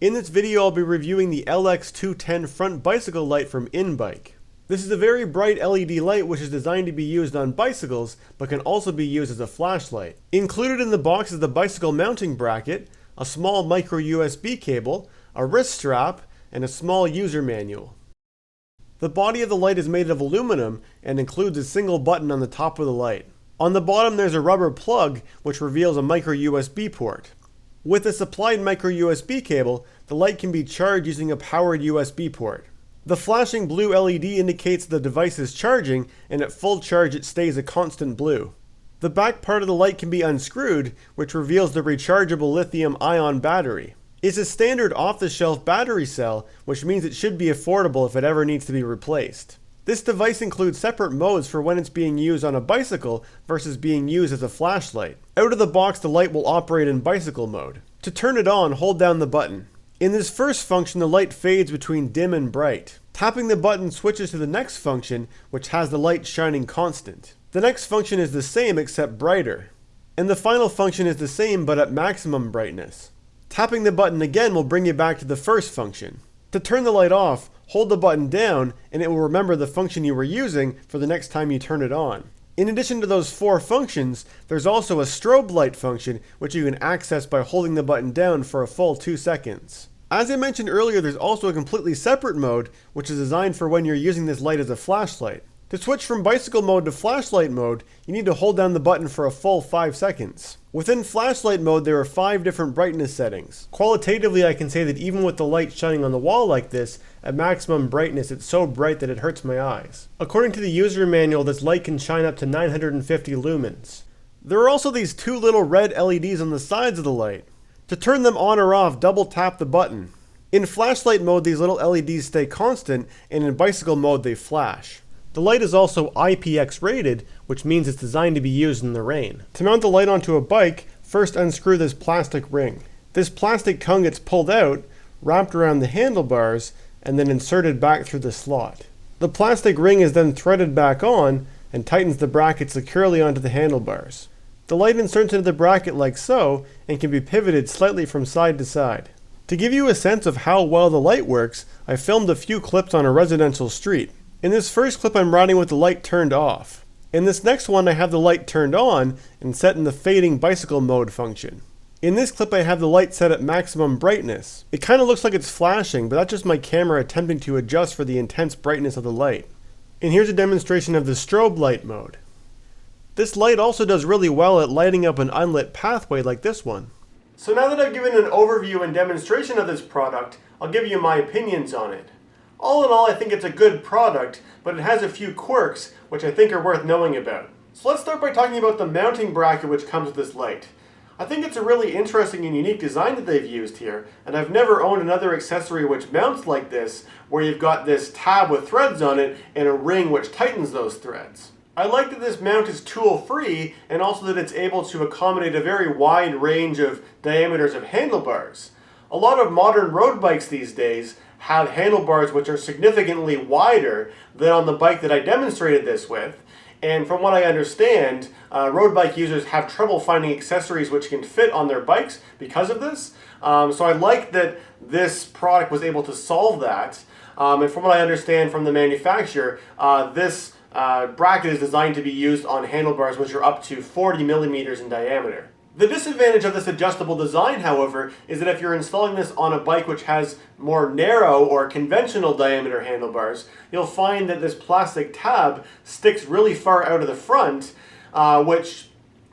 In this video I'll be reviewing the LX210 front bicycle light from INBIKE. This is a very bright LED light which is designed to be used on bicycles but can also be used as a flashlight. Included in the box is the bicycle mounting bracket, a small micro USB cable, a wrist strap, and a small user manual. The body of the light is made of aluminum and includes a single button on the top of the light. On the bottom there's a rubber plug which reveals a micro USB port. With a supplied micro USB cable, the light can be charged using a powered USB port. The flashing blue LED indicates the device is charging, and at full charge it stays a constant blue. The back part of the light can be unscrewed, which reveals the rechargeable lithium-ion battery. It's a standard off-the-shelf battery cell, which means it should be affordable if it ever needs to be replaced. This device includes separate modes for when it's being used on a bicycle versus being used as a flashlight. Out of the box, the light will operate in bicycle mode. To turn it on, hold down the button. In this first function, the light fades between dim and bright. Tapping the button switches to the next function, which has the light shining constant. The next function is the same except brighter. And the final function is the same but at maximum brightness. Tapping the button again will bring you back to the first function. To turn the light off, hold the button down and it will remember the function you were using for the next time you turn it on. In addition to those four functions, there's also a strobe light function which you can access by holding the button down for a full 2 seconds. As I mentioned earlier, there's also a completely separate mode which is designed for when you're using this light as a flashlight. To switch from bicycle mode to flashlight mode, you need to hold down the button for a full 5 seconds. Within flashlight mode, there are 5 different brightness settings. Qualitatively, I can say that even with the light shining on the wall like this, at maximum brightness it's so bright that it hurts my eyes. According to the user manual, this light can shine up to 950 lumens. There are also these 2 little red LEDs on the sides of the light. To turn them on or off, double tap the button. In flashlight mode, these little LEDs stay constant, and in bicycle mode they flash. The light is also IPX rated, which means it's designed to be used in the rain. To mount the light onto a bike, first unscrew this plastic ring. This plastic tongue gets pulled out, wrapped around the handlebars, and then inserted back through the slot. The plastic ring is then threaded back on and tightens the bracket securely onto the handlebars. The light inserts into the bracket like so and can be pivoted slightly from side to side. To give you a sense of how well the light works, I filmed a few clips on a residential street. In this first clip I'm riding with the light turned off. In this next one I have the light turned on and set in the fading bicycle mode function. In this clip I have the light set at maximum brightness. It kind of looks like it's flashing, but that's just my camera attempting to adjust for the intense brightness of the light. And here's a demonstration of the strobe light mode. This light also does really well at lighting up an unlit pathway like this one. So now that I've given an overview and demonstration of this product, I'll give you my opinions on it. All in all, I think it's a good product, but it has a few quirks which I think are worth knowing about. So let's start by talking about the mounting bracket which comes with this light. I think it's a really interesting and unique design that they've used here, and I've never owned another accessory which mounts like this, where you've got this tab with threads on it and a ring which tightens those threads. I like that this mount is tool-free, and also that it's able to accommodate a very wide range of diameters of handlebars. A lot of modern road bikes these days have handlebars which are significantly wider than on the bike that I demonstrated this with. And from what I understand, road bike users have trouble finding accessories which can fit on their bikes because of this. So I like that this product was able to solve that. And from what I understand from the manufacturer, this bracket is designed to be used on handlebars which are up to 40 millimeters in diameter. The disadvantage of this adjustable design, however, is that if you're installing this on a bike which has more narrow or conventional diameter handlebars, you'll find that this plastic tab sticks really far out of the front, which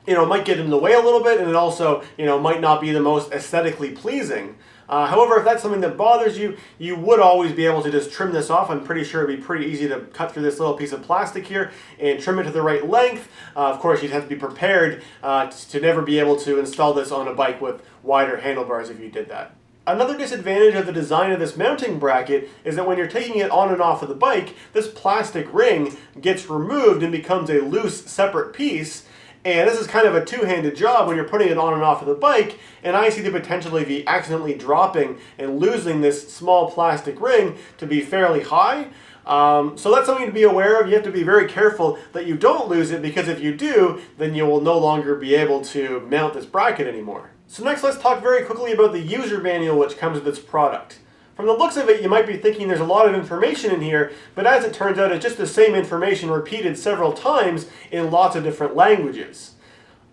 might get in the way a little bit, and it also might not be the most aesthetically pleasing. However, if that's something that bothers you, you would always be able to just trim this off. I'm pretty sure it'd be pretty easy to cut through this little piece of plastic here and trim it to the right length. Of course, you'd have to be prepared to never be able to install this on a bike with wider handlebars if you did that. Another disadvantage of the design of this mounting bracket is that when you're taking it on and off of the bike, this plastic ring gets removed and becomes a loose, separate piece. And this is kind of a two-handed job when you're putting it on and off of the bike, and I see the potential of you accidentally dropping and losing this small plastic ring to be fairly high. So that's something to be aware of. You have to be very careful that you don't lose it, because if you do, then you will no longer be able to mount this bracket anymore. So next let's talk very quickly about the user manual which comes with this product. From the looks of it, you might be thinking there's a lot of information in here, but as it turns out, it's just the same information repeated several times in lots of different languages.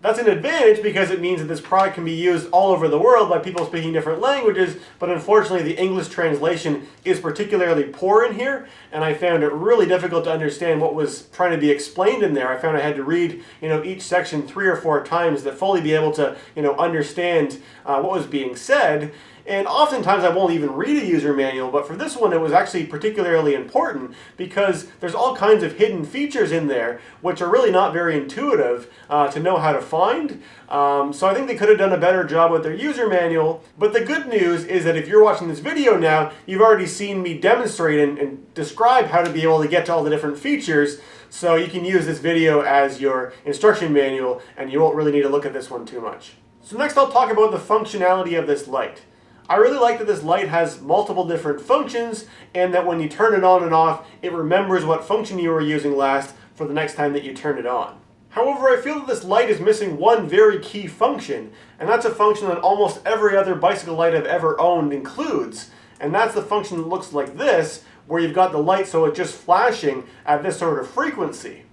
That's an advantage because it means that this product can be used all over the world by people speaking different languages, but unfortunately the English translation is particularly poor in here, and I found it really difficult to understand what was trying to be explained in there. I found I had to read, each section 3 or 4 times to fully be able to, understand what was being said. And oftentimes I won't even read a user manual, but for this one it was actually particularly important because there's all kinds of hidden features in there which are really not very intuitive to know how to find. So I think they could have done a better job with their user manual. But the good news is that if you're watching this video now, you've already seen me demonstrate and describe how to be able to get to all the different features. So you can use this video as your instruction manual and you won't really need to look at this one too much. So next I'll talk about the functionality of this light. I really like that this light has multiple different functions and that when you turn it on and off, it remembers what function you were using last for the next time that you turn it on. However, I feel that this light is missing one very key function, and that's a function that almost every other bicycle light I've ever owned includes, and that's the function that looks like this, where you've got the light so it's just flashing at this sort of frequency.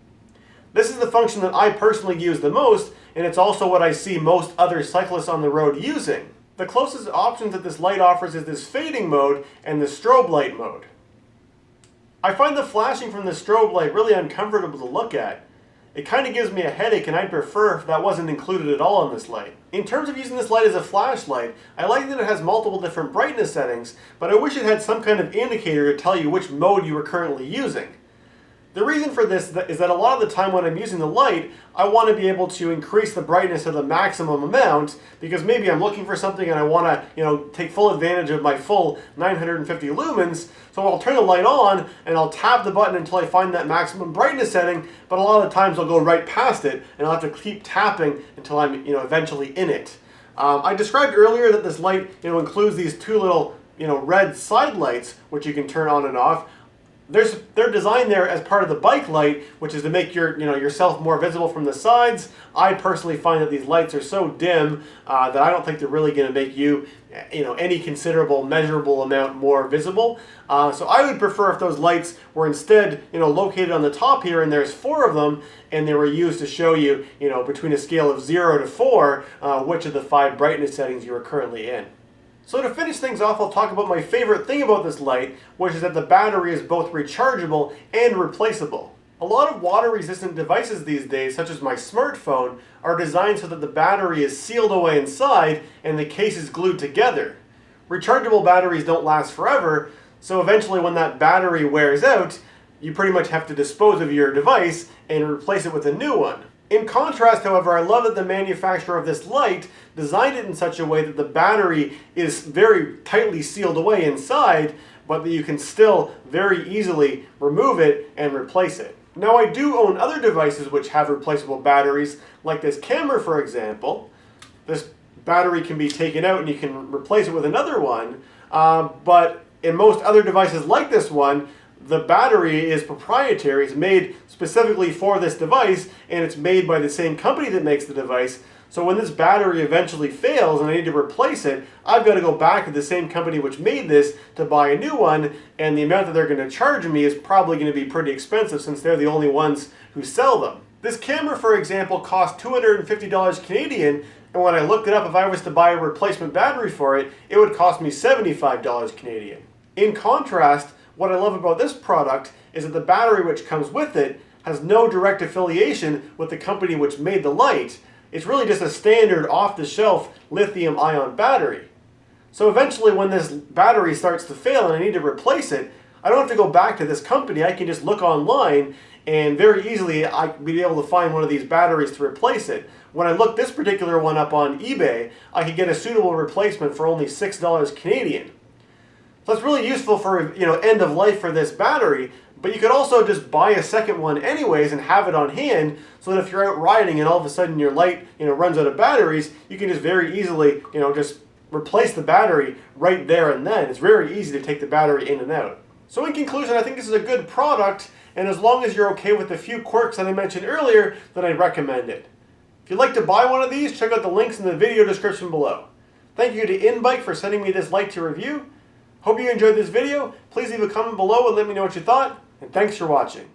This is the function that I personally use the most, and it's also what I see most other cyclists on the road using. The closest options that this light offers is this fading mode and the strobe light mode. I find the flashing from the strobe light really uncomfortable to look at. It kind of gives me a headache and I'd prefer if that wasn't included at all on this light. In terms of using this light as a flashlight, I like that it has multiple different brightness settings, but I wish it had some kind of indicator to tell you which mode you were currently using. The reason for this is that a lot of the time when I'm using the light, I want to be able to increase the brightness to the maximum amount because maybe I'm looking for something and I want to, take full advantage of my full 950 lumens. So I'll turn the light on and I'll tap the button until I find that maximum brightness setting, but a lot of the times I'll go right past it and I'll have to keep tapping until I'm, eventually in it. I described earlier that this light, includes these 2 little, red side lights which you can turn on and off. They're designed there as part of the bike light, which is to make yourself more visible from the sides. I personally find that these lights are so dim that I don't think they're really going to make you, any considerable, measurable amount more visible. So I would prefer if those lights were instead, located on the top here, and there's 4 of them, and they were used to show you, between a scale of 0 to 4, which of the 5 brightness settings you are currently in. So to finish things off, I'll talk about my favorite thing about this light, which is that the battery is both rechargeable and replaceable. A lot of water-resistant devices these days, such as my smartphone, are designed so that the battery is sealed away inside and the case is glued together. Rechargeable batteries don't last forever, so eventually when that battery wears out, you pretty much have to dispose of your device and replace it with a new one. In contrast, however, I love that the manufacturer of this light designed it in such a way that the battery is very tightly sealed away inside, but that you can still very easily remove it and replace it. Now, I do own other devices which have replaceable batteries, like this camera, for example. This battery can be taken out and you can replace it with another one, but in most other devices like this one, the battery is proprietary. It's made specifically for this device, and it's made by the same company that makes the device. So when this battery eventually fails and I need to replace it, I've got to go back to the same company which made this to buy a new one, and the amount that they're going to charge me is probably going to be pretty expensive since they're the only ones who sell them. This camera, for example, cost $250 Canadian, and when I looked it up, if I was to buy a replacement battery for it, it would cost me $75 Canadian. In contrast, what I love about this product is that the battery which comes with it has no direct affiliation with the company which made the light. It's really just a standard off-the-shelf lithium-ion battery. So eventually when this battery starts to fail and I need to replace it, I don't have to go back to this company. I can just look online and very easily I'll be able to find one of these batteries to replace it. When I looked this particular one up on eBay, I could get a suitable replacement for only $6 Canadian. So it's really useful for, end of life for this battery, but you could also just buy a second one anyways and have it on hand so that if you're out riding and all of a sudden your light, runs out of batteries, you can just very easily, just replace the battery right there and then. It's very easy to take the battery in and out. So in conclusion, I think this is a good product, and as long as you're okay with the few quirks that I mentioned earlier, then I recommend it. If you'd like to buy one of these, check out the links in the video description below. Thank you to INBIKE for sending me this light to review. Hope you enjoyed this video. Please leave a comment below and let me know what you thought, and thanks for watching.